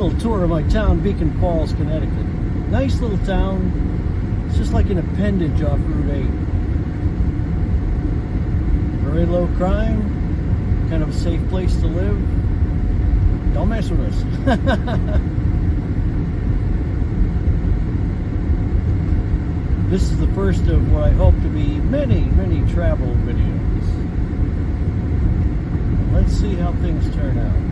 little tour of my town, Beacon Falls, Connecticut. Nice little town. It's just like an appendage off Route 8. Very low crime. Kind of a safe place to live. Don't mess with us. This is the first of what I hope to be many, many travel videos. Let's see how things turn out.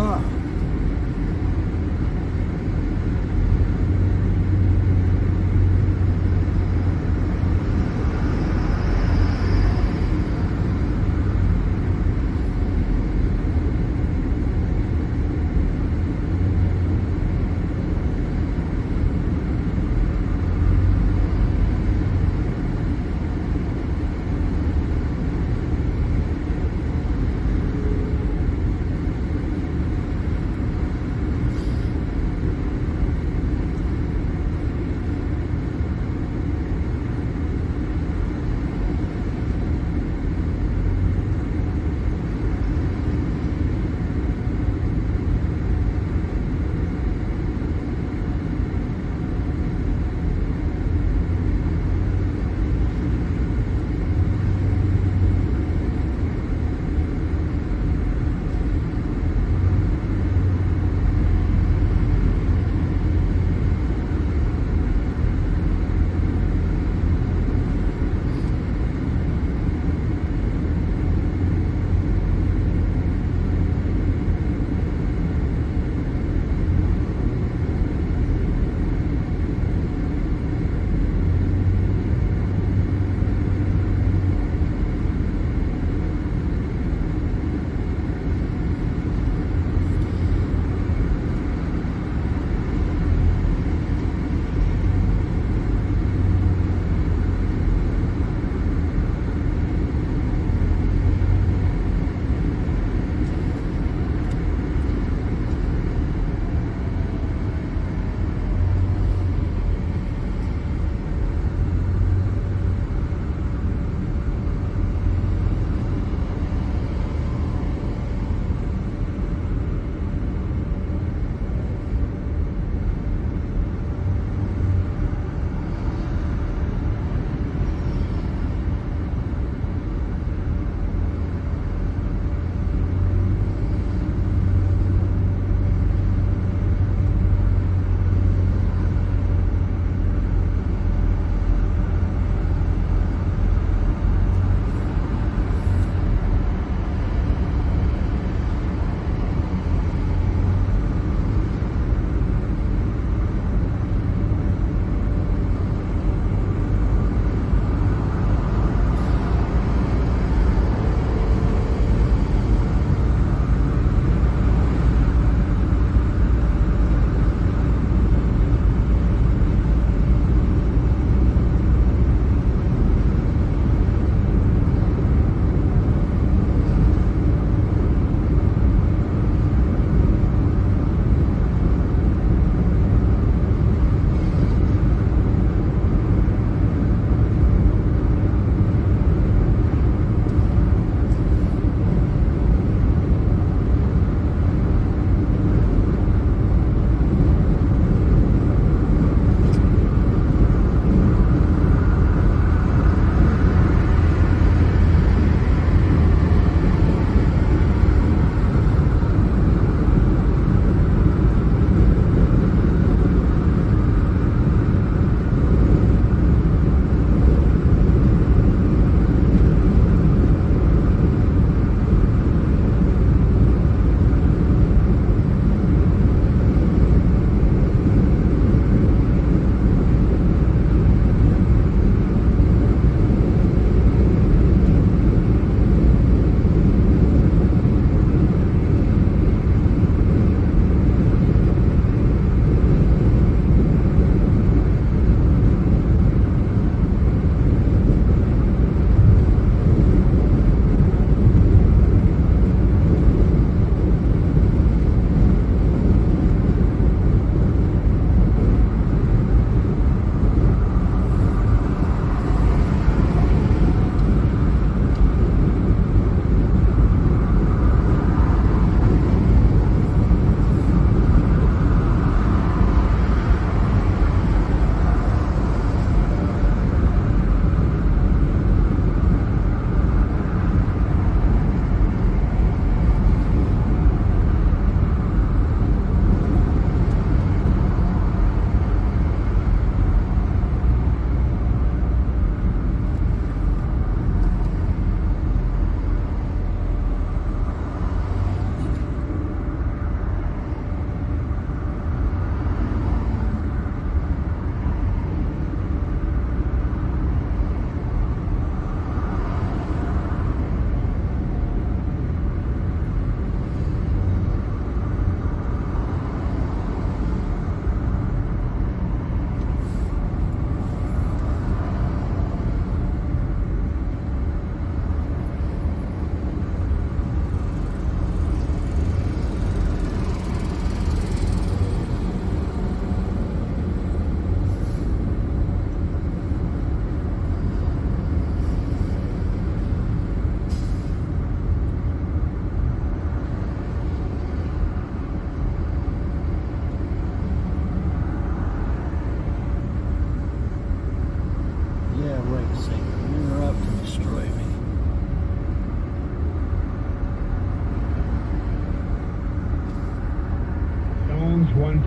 Ah.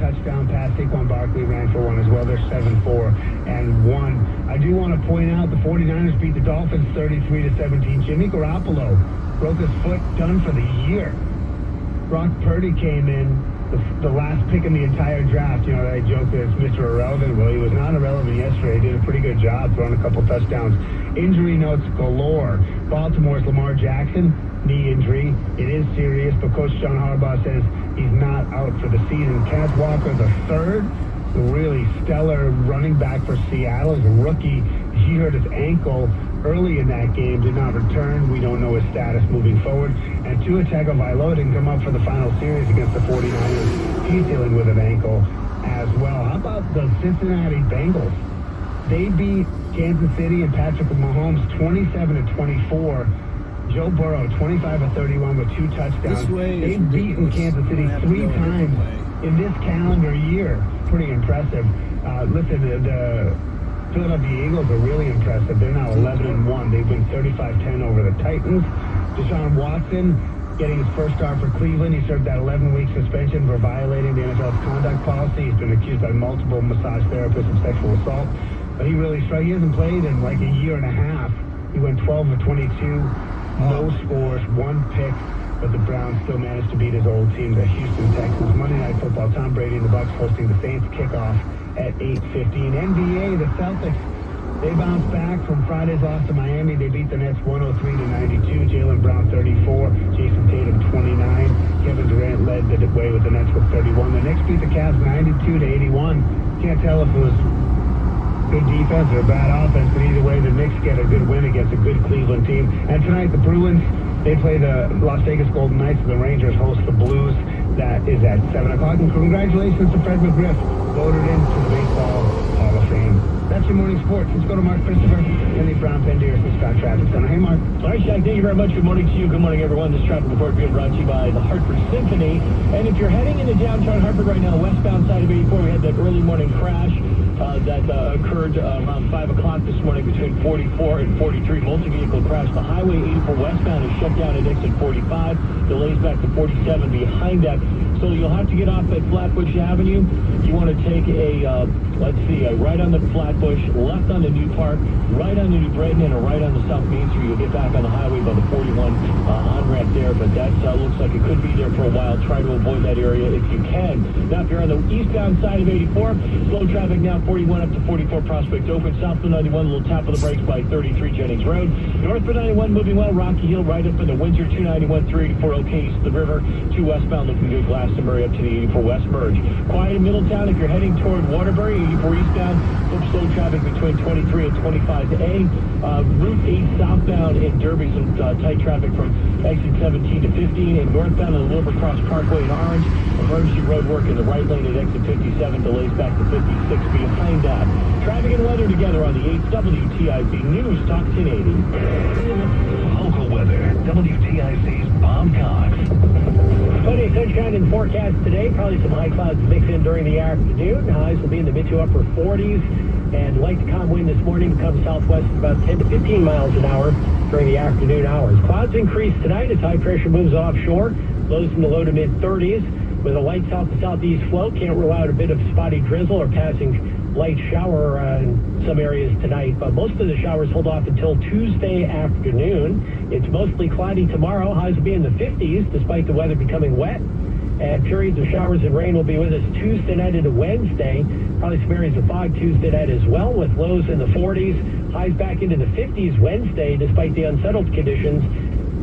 touchdown pass. Saquon Barkley ran for one as well. They're 7-4-1. I do want to point out the 49ers beat the Dolphins 33-17. Jimmy Garoppolo broke his foot, done for the year. Brock Purdy came in, the last pick in the entire draft. You know, I joked that it's Mr. Irrelevant. Well, he was not irrelevant yesterday. He did a pretty good job throwing a couple touchdowns. Injury notes galore. Baltimore's Lamar Jackson, knee injury. It is serious, but Coach John Harbaugh says he's not out for the season. Kenneth Walker, the third, the really stellar running back for Seattle, is a rookie. He hurt his ankle early in that game, did not return. We don't know his status moving forward. And Tua Tagovailoa didn't come up for the final series against the 49ers. He's dealing with an ankle as well. How about the Cincinnati Bengals? They beat Kansas City and Patrick Mahomes 27-24. Joe Burrow 25-31 with 2 touchdowns. They've beaten Kansas City 3 times in this calendar year. Pretty impressive. Listen, the Philadelphia Eagles are really impressive. They're now 11-1. They've been 35-10 over the Titans. Deshaun Watson getting his first start for Cleveland. He served that 11-week suspension for violating the NFL's conduct policy. He's been accused by multiple massage therapists of sexual assault. But he really struck. He hasn't played in like a year and a half. He went 12-22, no scores, 1 pick. But the Browns still managed to beat his old team, the Houston Texans. Monday Night Football, Tom Brady and the Bucs hosting the Saints. Kickoff at 8:15. NBA, the Celtics, they bounced back from Friday's loss to Miami. They beat the Nets 103-92. Jaylen Brown 34, Jason Tatum 29. Kevin Durant led the way with the Nets with 31. The Knicks beat the Cavs 92-81. Can't tell if it was good defense or bad offense, but either way, the Knicks get a good win against a good Cleveland team. And tonight, the Bruins, they play the Las Vegas Golden Knights, and the Rangers host the Blues. That is at 7 o'clock. And congratulations to Fred McGriff, voted into the Baseball Hall of Fame. That's your morning sports. Let's go to Mark Christopher and the Brown Pendeers and Scott Traffic Center. Hey, Mark. All right, Shaq, thank you very much. Good morning to you. Good morning, everyone. This traffic report being brought to you by the Hartford Symphony. And if you're heading into downtown Hartford right now, westbound side of 84, we had that early morning crash that occurred around 5 o'clock this morning between 44 and 43. Multi-vehicle crash. The Highway 84 westbound is shut down at exit 45. Delays back to 47 behind that. So you'll have to get off at Flatbush Avenue. You want to take a, right on the Flatbush, left on the New Park, right on the New Brighton, and a right on the South Main Street. You'll get back on the highway by the 41 on-ramp there, but that looks like it could be there for a while. Try to avoid that area if you can. Now, if you're on the eastbound side of 84, slow traffic now 41 up to 44 Prospect Open. Southbound 91, a little tap of the brakes by 33 Jennings Road. Northbound 91 moving well. Rocky Hill right up in the Windsor, 291, 384 OK east of the river. 2 westbound looking good. Glastonbury up to the 84 West Merge. Quiet in Middletown if you're heading toward Waterbury. 84 eastbound. Slow traffic between 23 and 25A. Route 8 southbound in Derby. Some tight traffic from exit 17 to 15. And northbound on the Wilbur Cross Parkway in Orange. Emergency road work in the right lane at exit 57. Delays back to 56 behind that. Traffic and weather together on the 8th WTIC News Talk 1080. Local weather. WTIC's Bob Cox. Plenty of sunshine in forecast today. Probably some high clouds mix in during the afternoon. Highs will be in the mid to upper 40s. And light to calm wind this morning comes southwest at about 10 to 15 miles an hour during the afternoon hours. Clouds increase tonight as high pressure moves offshore. Lows in the low to mid 30s. With a light south to southeast flow, can't rule out a bit of spotty drizzle or passing light shower in some areas tonight, but most of the showers hold off until Tuesday afternoon. It's mostly cloudy tomorrow. Highs will be in the 50s despite the weather becoming wet. And periods of showers and rain will be with us Tuesday night into Wednesday. Probably some areas of fog Tuesday night as well, with lows in the 40s. Highs back into the 50s Wednesday despite the unsettled conditions.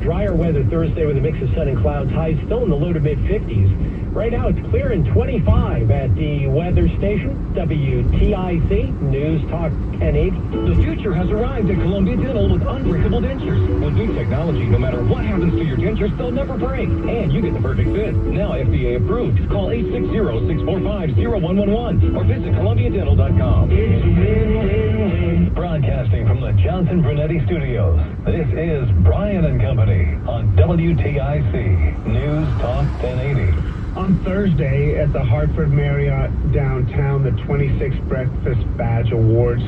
Drier weather Thursday with a mix of sun and clouds. Highs still in the low to mid 50s. Right now it's clear in 25 at the weather station, WTIC News Talk 1080. The future has arrived at Columbia Dental with unbreakable dentures. With new technology, no matter what happens to your dentures, they'll never break. And you get the perfect fit. Now FDA approved. Call 860-645-0111 or visit ColumbiaDental.com. It's win-win-win. Broadcasting from the Johnson Brunetti Studios, this is Brian and Company on WTIC News Talk 1080. On Thursday at the Hartford Marriott downtown, the 26th Breakfast Badge Awards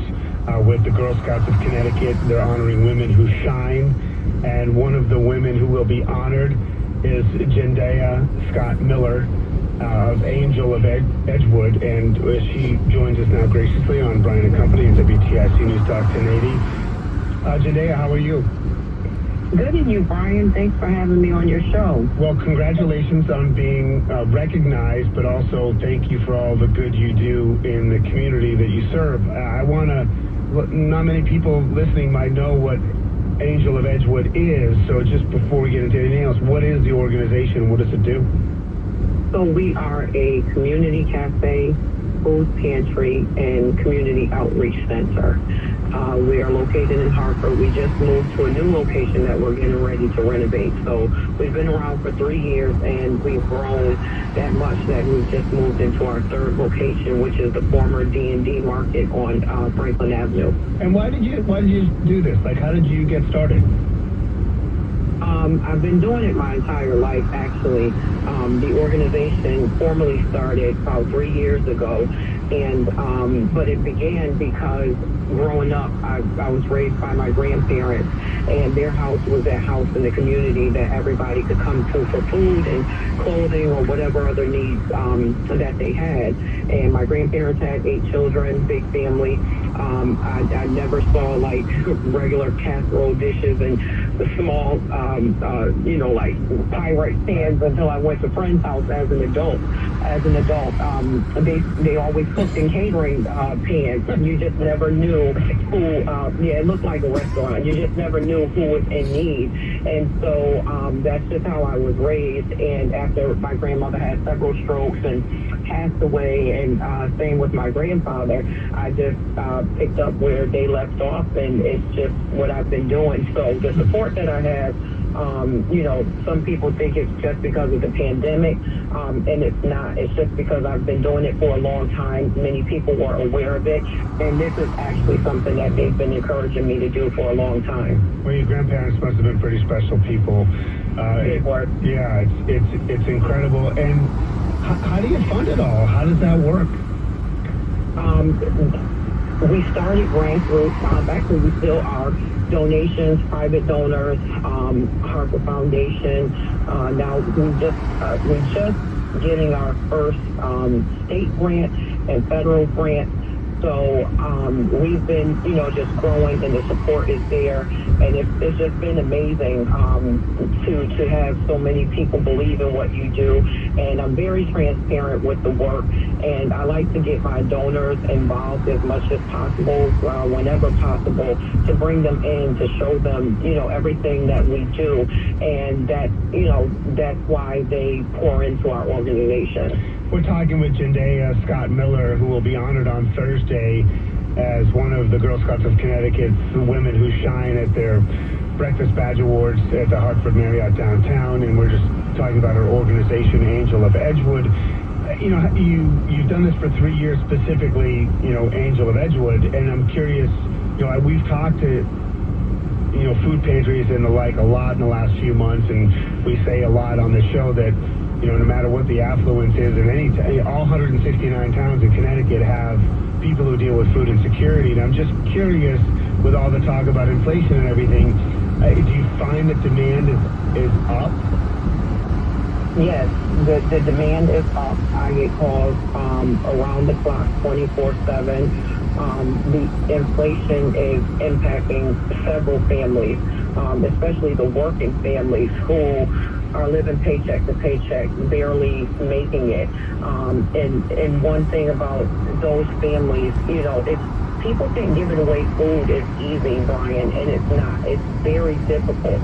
with the Girl Scouts of Connecticut. They're honoring women who shine, and one of the women who will be honored is Jendaya Scott Miller. of Angel of Edgewood, and she joins us now graciously on Brian and Company and WTIC News Talk 1080. Jendea, how are you? Good, and you, Brian. Thanks for having me on your show. Well, congratulations on being recognized, but also thank you for all the good you do in the community that you serve. Not many people listening might know what Angel of Edgewood is, so just before we get into anything else, what is the organization? What does it do? So we are a community cafe, food pantry, and community outreach center. We are located in Hartford. We just moved to a new location that we're getting ready to renovate. So we've been around for 3 years, and we've grown that much that we've just moved into our third location, which is the former D&D Market on Franklin Avenue. And why did you do this? Like, how did you get started? I've been doing it my entire life, actually. The organization formally started about 3 years ago, and but it began because growing up, I was raised by my grandparents, and their house was that house in the community that everybody could come to for food and clothing or whatever other needs that they had. And my grandparents had 8 children, big family. I never saw like regular casserole dishes and the small, like Pyrex pans until I went to friend's house as an adult. They always cooked in catering pans. You just never knew who. It looked like a restaurant. You just never knew who was in need. And so that's just how I was raised. And after my grandmother had several strokes and passed away, and same with my grandfather, I just picked up where they left off, and it's just what I've been doing. So the support that I have, some people think it's just because of the pandemic, and it's not. It's just because I've been doing it for a long time. Many people were aware of it, and this is actually something that they've been encouraging me to do for a long time. Well, your grandparents must have been pretty special people. They were. Yeah, it's incredible. And how do you fund it all? How does that work? We started grassroots. Actually, we still are. Donations, private donors, Hartford Foundation. Now we just getting our first state grant and federal grant. So we've been, just growing, and the support is there, and it's just been amazing to have so many people believe in what you do. And I'm very transparent with the work, and I like to get my donors involved as much as possible, whenever possible, to bring them in, to show them, everything that we do, and that, that's why they pour into our organization. We're talking with Jendea Scott Miller, who will be honored on Thursday as one of the Girl Scouts of Connecticut's women who shine at their Breakfast Badge Awards at the Hartford Marriott downtown. And we're just talking about her organization, Angel of Edgewood. You've done this for 3 years specifically, Angel of Edgewood. And I'm curious, we've talked to, food pantries and the like a lot in the last few months. And we say a lot on the show that, no matter what the affluence is in all 169 towns in Connecticut have people who deal with food insecurity. And I'm just curious, with all the talk about inflation and everything, do you find that demand is up? Yes, the demand is up. I get calls around the clock, 24/7. The inflation is impacting several families, especially the working families who are living paycheck to paycheck, barely making it. And one thing about those families, it's people think giving away food is easy, Brian, and it's not. It's very difficult.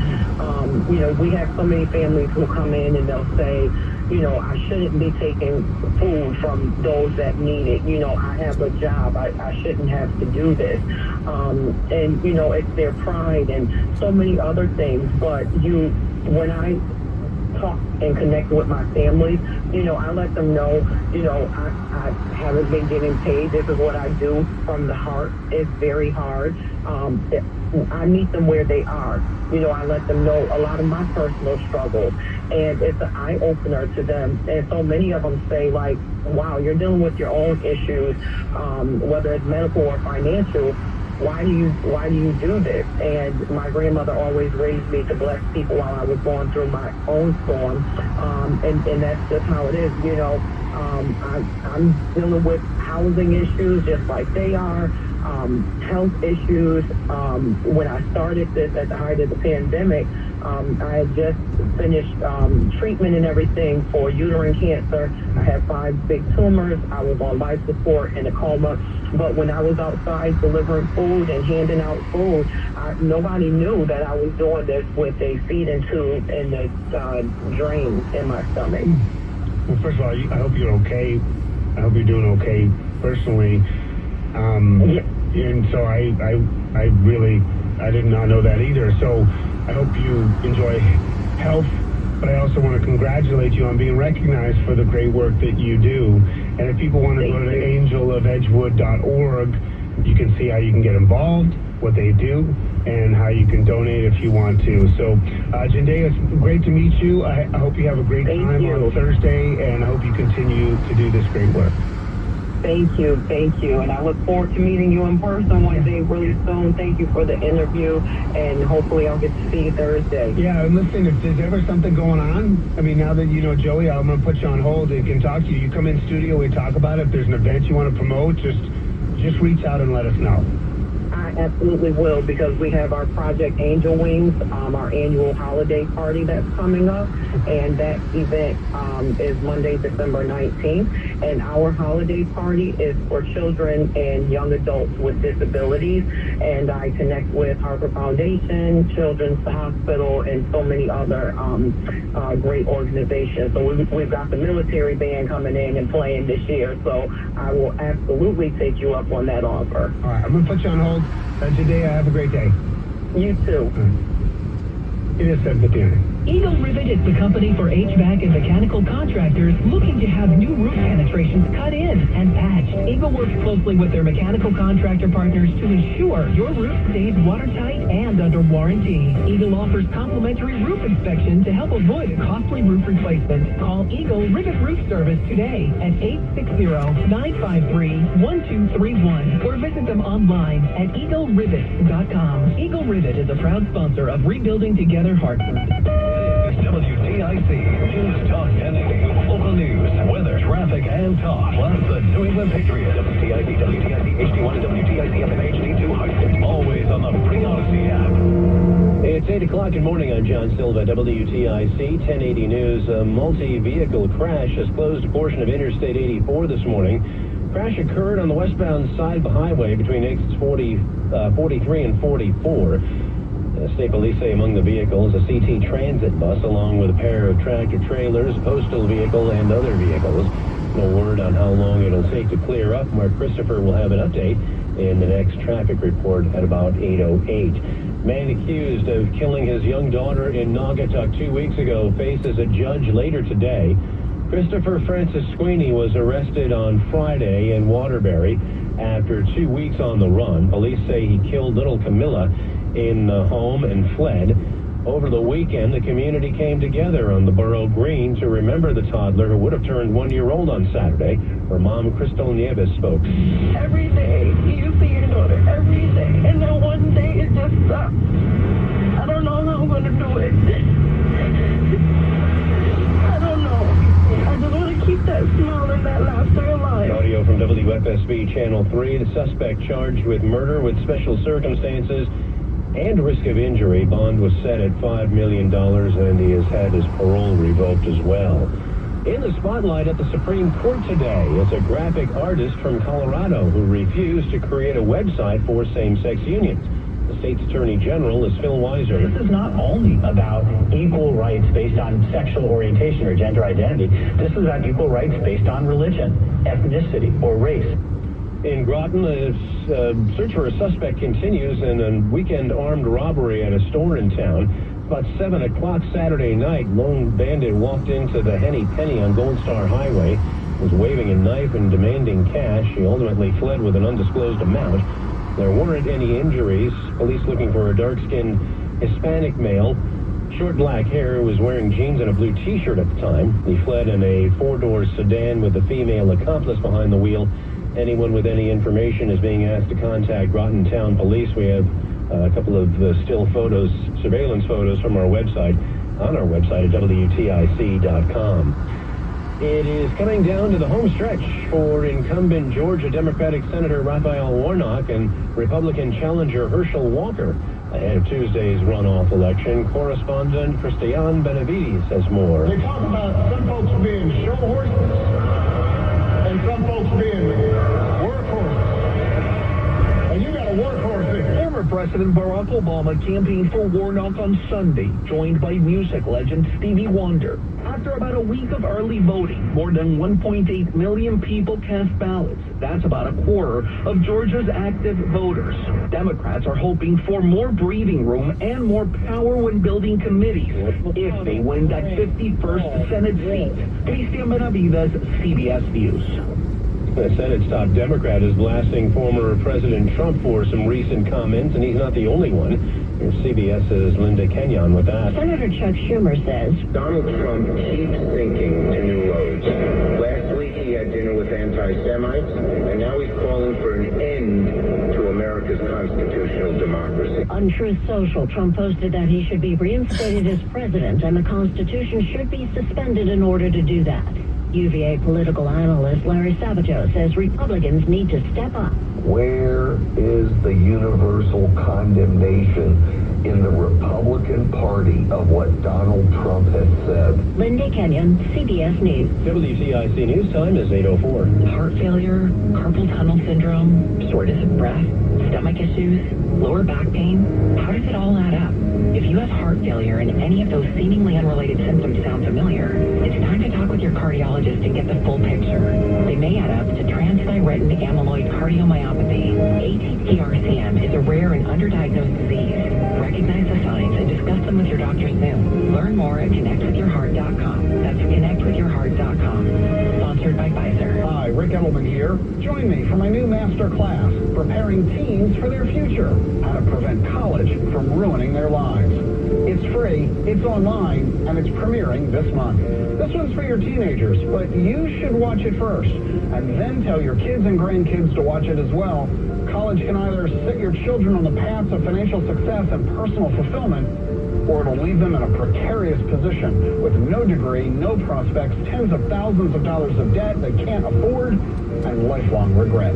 We have so many families who come in and they'll say, I shouldn't be taking food from those that need it. I have a job. I shouldn't have to do this. And, it's their pride and so many other things. But when I talk and connect with my families, I let them know, I haven't been getting paid. This is what I do from the heart. It's very hard. I meet them where they are. I let them know a lot of my personal struggles, and it's an eye-opener to them. And so many of them say, like, wow, you're dealing with your own issues, whether it's medical or financial, why do you do this? And my grandmother always raised me to bless people while I was going through my own storm. And that's just how it is, you know. I'm dealing with housing issues just like they are, health issues. When I started this at the height of the pandemic, I had just finished treatment and everything for uterine cancer. I had 5 big tumors. I was on life support and a coma. But when I was outside delivering food and handing out food, nobody knew that I was doing this with a feeding tube and the drain in my stomach. Well, first of all, I hope you're okay. I hope you're doing okay personally. And so I did not know that either. So I hope you enjoy health, but I also want to congratulate you on being recognized for the great work that you do. And if people want to go to angelofedgewood.org, you can see how you can get involved, what they do, and how you can donate if you want to. So, Jendea, it's great to meet you. I hope you have a great time on Thursday, and I hope you continue to do this great work. Thank you. And I look forward to meeting you in person one day really soon. Thank you for the interview, and hopefully I'll get to see you Thursday. Yeah, and listen, if there's ever something going on, I mean, now that you know Joey, I'm going to put you on hold and can talk to you. You come in studio, we talk about it. If there's an event you want to promote, just reach out and let us know. I absolutely will, because we have our Project Angel Wings, our annual holiday party that's coming up, and that event is Monday, December 19th, and our holiday party is for children and young adults with disabilities, and I connect with Hartford Foundation, Children's Hospital, and so many other great organizations. So we've got the military band coming in and playing this year, so I will absolutely take you up on that offer. All right, I'm going to put you on hold. Jendea, have a great day. You too. It is 7:59. Eagle Rivet is the company for HVAC and mechanical contractors looking to have new roof penetrations cut in and patched. Eagle works closely with their mechanical contractor partners to ensure your roof stays watertight and under warranty. Eagle offers complimentary roof inspection to help avoid a costly roof replacement. Call Eagle Rivet Roof Service today at 860-953-1231 or visit them online at eaglerivet.com. Eagle Rivet is a proud sponsor of Rebuilding Together Hartford. WTIC News Talk 1080. Local news, weather, traffic, and talk. Plus the New England Patriots. WTIC, HD1, and WTIC FM HD2 Hartford. Always on the Free Odyssey app. It's 8 o'clock. Good morning. I'm John Silva, WTIC 1080 News. A multi-vehicle crash has closed a portion of Interstate 84 this morning. Crash occurred on the westbound side of the highway between exits 43 and 44. State police say among the vehicles, a CT transit bus along with a pair of tractor trailers, postal vehicle, and other vehicles. No word on how long it'll take to clear up. Mark Christopher will have an update in the next traffic report at about 8:08. Man accused of killing his young daughter in Naugatuck 2 weeks ago faces a judge later today. Christopher Francis Sweeney was arrested on Friday in Waterbury after 2 weeks on the run. Police say he killed little Camilla in the home and fled. Over the weekend, the community came together on the Borough Green to remember the toddler who would have turned 1 year old on Saturday. Her mom, Crystal Nieves, spoke. Every day, you see your daughter, every day, and then one day it just stops. I don't know how I'm going to do it. I don't know. I just want to keep that smile and that laughter alive. Audio from WFSB Channel 3. The suspect charged with murder with special circumstances and risk of injury. Bond was set at $5 million, and he has had his parole revoked as well. In the spotlight at the Supreme Court today is a graphic artist from Colorado who refused to create a website for same-sex unions. The state's attorney general is Phil Weiser. This is not only about equal rights based on sexual orientation or gender identity. This is about equal rights based on religion, ethnicity, or race. In Groton, a search for a suspect continues in a weekend armed robbery at a store in town. About 7 o'clock Saturday night, lone bandit walked into the Henny Penny on Gold Star Highway, was waving a knife and demanding cash. He ultimately fled with an undisclosed amount. There weren't any injuries. Police looking for a dark-skinned Hispanic male, short black hair, who was wearing jeans and a blue T-shirt at the time. He fled in a four-door sedan with a female accomplice behind the wheel Anyone with any information is being asked to contact Groton Town Police. We have a couple of still photos, surveillance photos from our website, on our website at WTIC.com. It is coming down to the home stretch for incumbent Georgia Democratic Senator Raphael Warnock and Republican challenger Herschel Walker. Ahead of Tuesday's runoff election, correspondent Christian Benavides has more. They talk about some folks being show horses and some folks being workhorses. And you got a workhorse there. Former President Barack Obama campaigned for Warnock on Sunday, joined by music legend Stevie Wonder. After about a week of early voting, more than 1.8 million people cast ballots. That's about a quarter of Georgia's active voters. Democrats are hoping for more breathing room and more power when building committees if they win that 51st Senate seat. Christian Benavides, CBS News. The Senate's top Democrat is blasting former President Trump for some recent comments, and he's not the only one. Here's CBS's Linda Kenyon with that. Senator Chuck Schumer says Donald Trump keeps thinking to new roads. Last week he had dinner with anti-Semites, and now he's calling for an end to America's constitutional democracy. on Truth Social, Trump posted that he should be reinstated as president and the Constitution should be suspended in order to do that. UVA political analyst Larry Sabato says Republicans need to step up. Where is the universal condemnation in the Republican Party of what Donald Trump has said? Linda Kenyon, CBS News. WTIC News Time is 8:04. Heart failure, carpal tunnel syndrome, shortness of breath, stomach issues, lower back pain. How does it all add up? If you have heart failure and any of those seemingly unrelated symptoms sound familiar, it's time to talk with your cardiologist and get the full picture. They may add up to transthyretin amyloid cardiomyopathy. ATTR-CM is a rare and underdiagnosed disease. Recognize the signs and discuss them with your doctor soon. Learn more at connectwithyourheart.com. That's connectwithyourheart.com. Sponsored by Pfizer. Hi, Rick Edelman here. Join me for my new master class, Preparing Teens for Their Future, How to Prevent College from Ruining Their Lives. It's free, it's online, and it's premiering this month. This one's for your teenagers, but you should watch it first, and then tell your kids and grandkids to watch it as well. College can either set your children on the paths of financial success and personal fulfillment, or it'll leave them in a precarious position with no degree, no prospects, tens of thousands of dollars of debt they can't afford, and lifelong regret.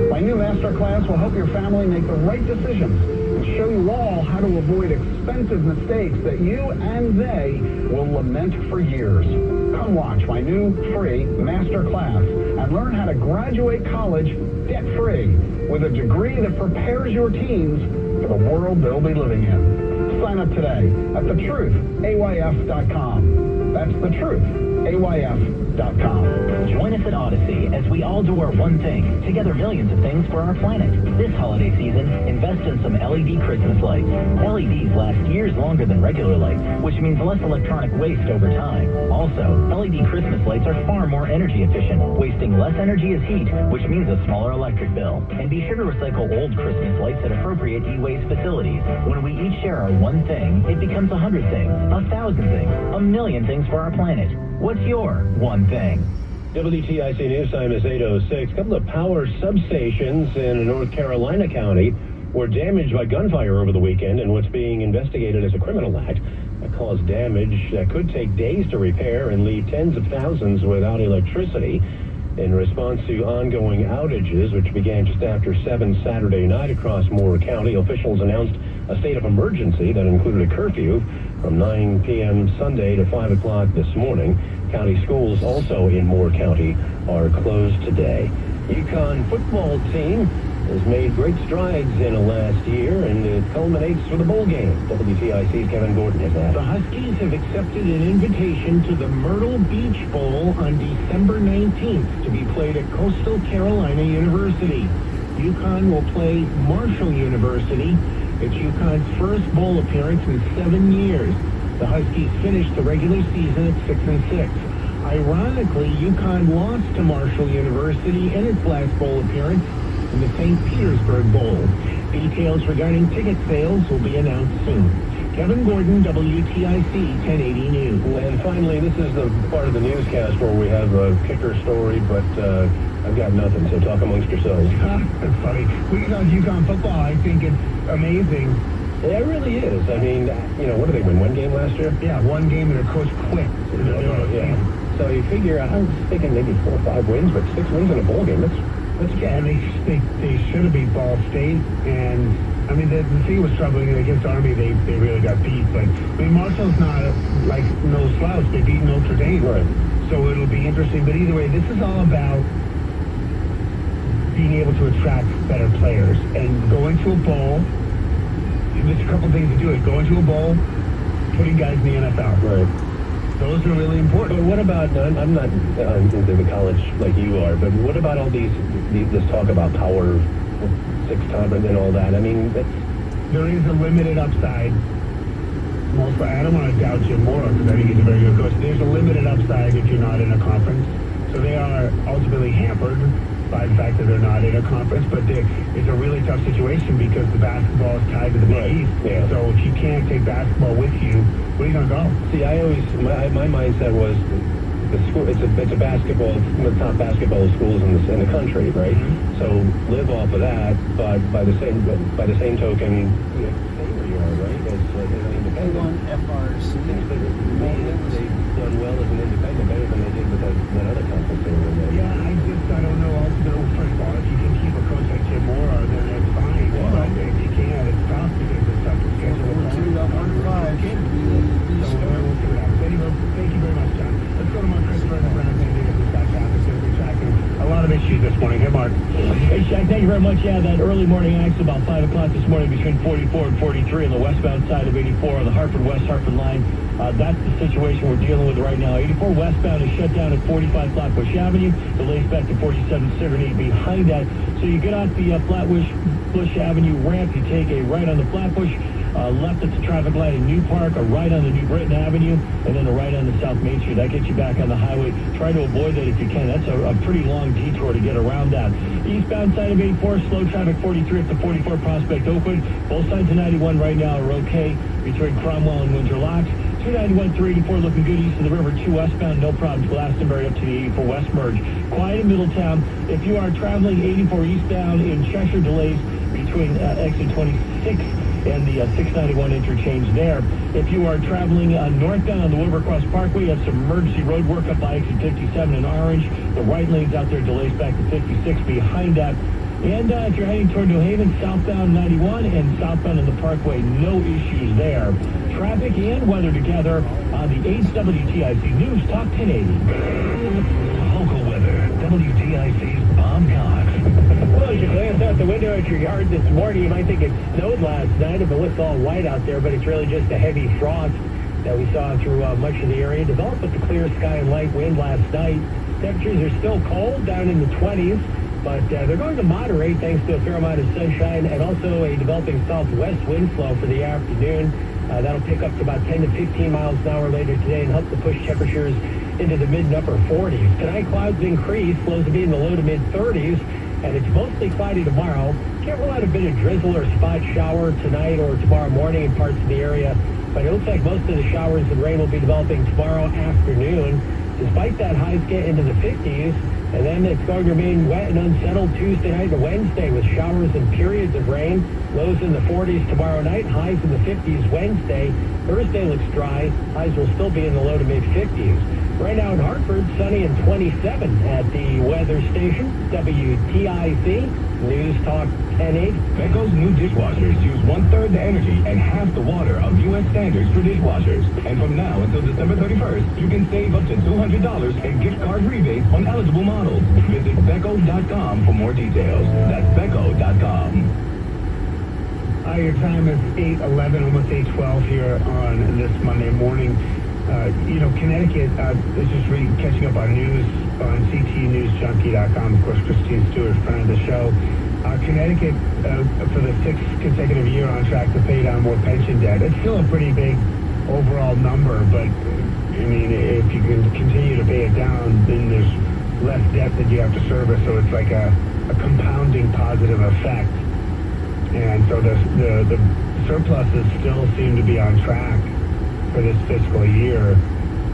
My new masterclass will help your family make the right decisions and show you all how to avoid expensive mistakes that you and they will lament for years. Come watch my new free masterclass and learn how to graduate college debt-free with a degree that prepares your teens for the world they'll be living in. Sign up today at thetruthayf.com. That's thetruthayf.com. Join us at Odyssey as we all do our one thing, together millions of things for our planet. This holiday season, invest in some LED Christmas lights. LEDs last years longer than regular lights, which means less electronic waste over time. Also, LED Christmas lights are far more energy efficient, wasting less energy as heat, which means a smaller electric bill. And be sure to recycle old Christmas lights at appropriate e-waste facilities. When we each share our one thing, it becomes 100 things, 1,000 things, 1,000,000 things for our planet. What's your one thing? WTIC News Time is 8:06. A couple of power substations in North Carolina County were damaged by gunfire over the weekend in what's being investigated as a criminal act that caused damage that could take days to repair and leave tens of thousands without electricity. In response to ongoing outages, which began just after 7 Saturday night across Moore County, officials announced a state of emergency that included a curfew from 9 p.m. Sunday to 5 o'clock this morning. County schools also in Moore County are closed today. UConn football team has made great strides in the last year, and it culminates with a bowl game. WTIC's Kevin Gordon has that. The Huskies have accepted an invitation to the Myrtle Beach Bowl on December 19th to be played at Coastal Carolina University. UConn will play Marshall University. It's UConn's first bowl appearance in 7 years. The Huskies finished the regular season at 6-6. Ironically, UConn lost to Marshall University in its last bowl appearance in the St. Petersburg Bowl. Details regarding ticket sales will be announced soon. Kevin Gordon, WTIC 1080 News. And finally, this is the part of the newscast where we have a kicker story, but I've got nothing, so talk amongst yourselves. That's funny. We can talk UConn football. I think it's amazing. Yeah, it really is. I mean, what did they win? One game last year? Yeah, one game and their coach quit. Yeah. So you figure, I was thinking maybe 4 or 5 wins, but 6 wins in a bowl game. That's yeah, and they should have beat Ball State, and I mean the thing was troubling against Army. They really got beat, but I mean Marshall's not like no slouch. They beat Notre Dame, right? So it'll be interesting. But either way, this is all about being able to attract better players and going to a bowl. There's a couple things to do it. Going to a bowl, putting guys in the NFL. Right. Those are really important. But what about, I'm not into the college like you are, but what about all this talk about Power 6 conference and all that? I mean, there is a limited upside. I don't want to doubt Jim Mora because I think he's a very good coach. There's a limited upside if you're not in a conference. So they are ultimately hampered by the fact that they're not in a conference, but it's a really tough situation because the basketball is tied to the Big East. Yeah. So if you can't take basketball with you, where are you going to go? See, my mindset was the school. It's a basketball, one of the top basketball schools in the country, right? Mm-hmm. So live off of that, but by the same token, stay where you are, right? As an independent. They won FRC. They've done well as an independent, better than they did with that other conference they were in. Yeah, I don't know. First of all, if you can keep a coach like Jim Mora, then it's fine. Yeah. But if you can't, it's tough because it's tough to schedule. We'll see about 1-5. Anyway, thank you very much, John. Let's go to Mark Christopher and Brown Davis. We've got traffic. So we're tracking a lot of issues this morning. Hey, Mark. Hey, Shaq, thank you very much. Yeah, that early morning accident about 5 o'clock this morning between 44 and 43 on the westbound side of 84 on the Hartford Hartford line. That's the situation we're dealing with right now. 84 westbound is shut down at 45 Flatbush Avenue. Delays back to 47 Sigourney behind that. So you get off the Flatbush Avenue ramp, you take a right on the Flatbush, left at the traffic light in New Park, a right on the New Britain Avenue, and then a right on the South Main Street. That gets you back on the highway. Try to avoid that if you can. That's a pretty long detour to get around that. Eastbound side of 84, slow traffic 43 up to 44 Prospect Oakwood. Both sides of 91 right now are okay between Cromwell and Windsor Locks. 291, 384 looking good east of the river. 2 westbound, no problems. Glastonbury up to the 84 west merge. Quiet in Middletown. If you are traveling 84 eastbound in Cheshire, delays between exit 26 and the 691 interchange there. If you are traveling northbound on the Wilbercross Parkway, you have some emergency road work up by exit 57 in Orange. The right lane's out there, delays back to 56 behind that. And if you're heading toward New Haven, southbound 91 and southbound on the Parkway, no issues there. Traffic and weather together on the 8 WTIC News Talk 1080. Local weather, WTIC's Bob Cox. Well, as you glance out the window at your yard this morning, you might think it snowed last night if it looks all white out there, but it's really just a heavy frost that we saw through much of the area. Developed with the clear sky and light wind last night. Temperatures are still cold, down in the 20s. But they're going to moderate thanks to a fair amount of sunshine and also a developing southwest wind flow for the afternoon. That'll pick up to about 10 to 15 miles an hour later today and help to push temperatures into the mid and upper 40s. Tonight, clouds increase, lows will be in the low to mid 30s, and it's mostly cloudy tomorrow. Can't rule out a bit of drizzle or spot shower tonight or tomorrow morning in parts of the area, but it looks like most of the showers and rain will be developing tomorrow afternoon. Despite that, highs get into the 50s. And then it's going to remain wet and unsettled Tuesday night to Wednesday with showers and periods of rain. Lows in the 40s tomorrow night, highs in the 50s Wednesday. Thursday looks dry. Highs will still be in the low to mid 50s. Right now in Hartford, sunny and 27 at the weather station. WTIC News Talk 1080. Becko's new dishwashers use 1/3 the energy and half the water of U.S. standards for dishwashers. And from now until December 31st, you can save up to $200 in gift card rebates on eligible models. Visit Becko.com for more details. That's Becko.com. Your time is 8:11, almost 8:12 here on this Monday morning. Connecticut is just catching up on news on ctnewsjunkie.com. Of course, Christine Stewart, friend of the show. Connecticut, for the 6th consecutive year, on track to pay down more pension debt. It's still a pretty big overall number, but, I mean, if you can continue to pay it down, then there's less debt that you have to service, so it's like a compounding positive effect. And so the surpluses still seem to be on track for this fiscal year,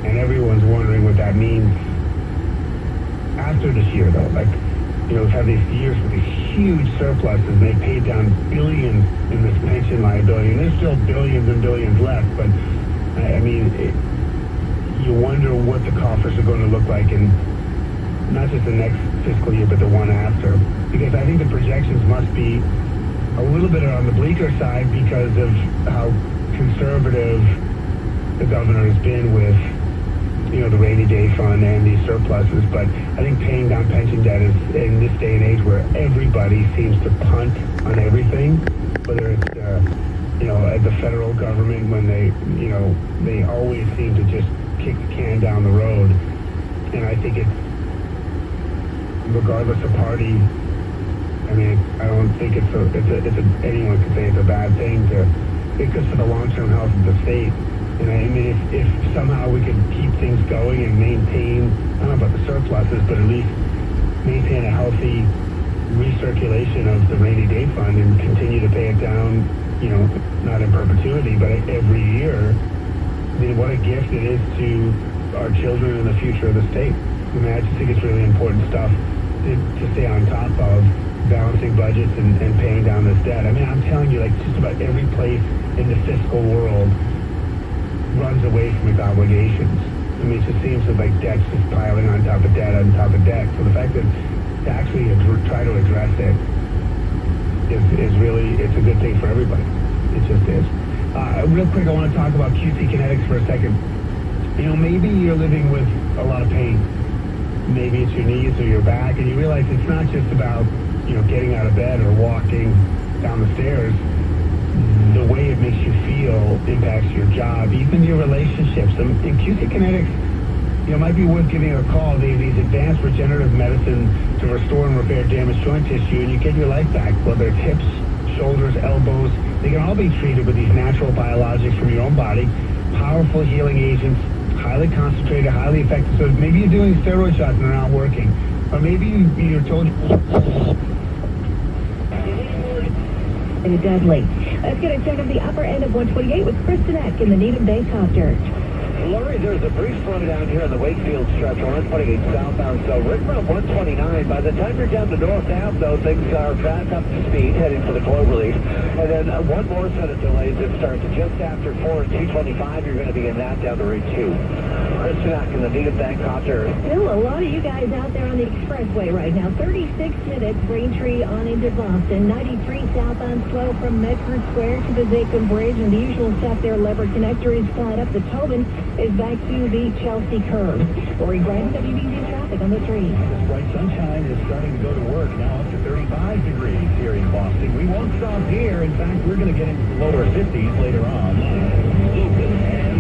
and everyone's wondering what that means after this year, though. Like, we've had these years with these huge surpluses, and they paid down billions in this pension liability, and there's still billions and billions left, but you wonder what the coffers are going to look like in not just the next fiscal year, but the one after. Because I think the projections must be a little bit on the bleaker side because of how conservative the governor has been with, the rainy day fund and these surpluses. But I think paying down pension debt is, in this day and age where everybody seems to punt on everything, whether it's, at the federal government when they always seem to just kick the can down the road. And I think it's, regardless of party, I don't think anyone could say it's a bad thing it's good for the long-term health of the state. And if somehow we could keep things going and maintain, I don't know about the surpluses, but at least maintain a healthy recirculation of the rainy day fund and continue to pay it down, not in perpetuity, but every year. What a gift it is to our children and the future of the state. I just think it's really important stuff to stay on top of, balancing budgets and paying down this debt. I'm telling you, just about every place in the fiscal world runs away from its obligations. It just seems like debt's just piling on top of debt on top of debt. So the fact that to actually try to address it is really, it's a good thing for everybody. It just is. Real quick, I want to talk about QC Kinetics for a second. Maybe you're living with a lot of pain. Maybe it's your knees or your back, and you realize it's not just about, getting out of bed or walking down the stairs. The way it makes you feel impacts your job, even your relationships. And QC Kinetics, might be worth giving a call. They have these advanced regenerative medicine to restore and repair damaged joint tissue, and you get your life back, whether it's hips, shoulders, elbows. They can all be treated with these natural biologics from your own body, powerful healing agents, highly concentrated, highly effective. So maybe you're doing steroid shots and they're not working. Or maybe you're told... Deadly. Let's get a check of the upper end of 128 with Kristen Eck in the Needham Bay Copter. Lori, there's a brief slowdown here on the Wakefield stretch on 128 southbound, so right around 129. By the time you're down to North Ave, though, things are back up to speed, heading for the Cloverleaf. And then one more set of delays that starts just after 4 and 225. You're going to be in that down to Route 2. Kristen Eck in the Needham Bay Copter. Still a lot of you guys out there on the expressway right now. 36 minutes, Braintree on into Boston. 93 southbound slow from Medford Square to the Zachem Bridge. And the usual stuff there, Lever Connector is flat up. The Tobin is back to the Chelsea curve. Lori Grant, WBZ traffic on the 3. This bright sunshine is starting to go to work now up to 35 degrees here in Boston. We won't stop here. In fact, we're going to get into the lower 50s later on. Lucas and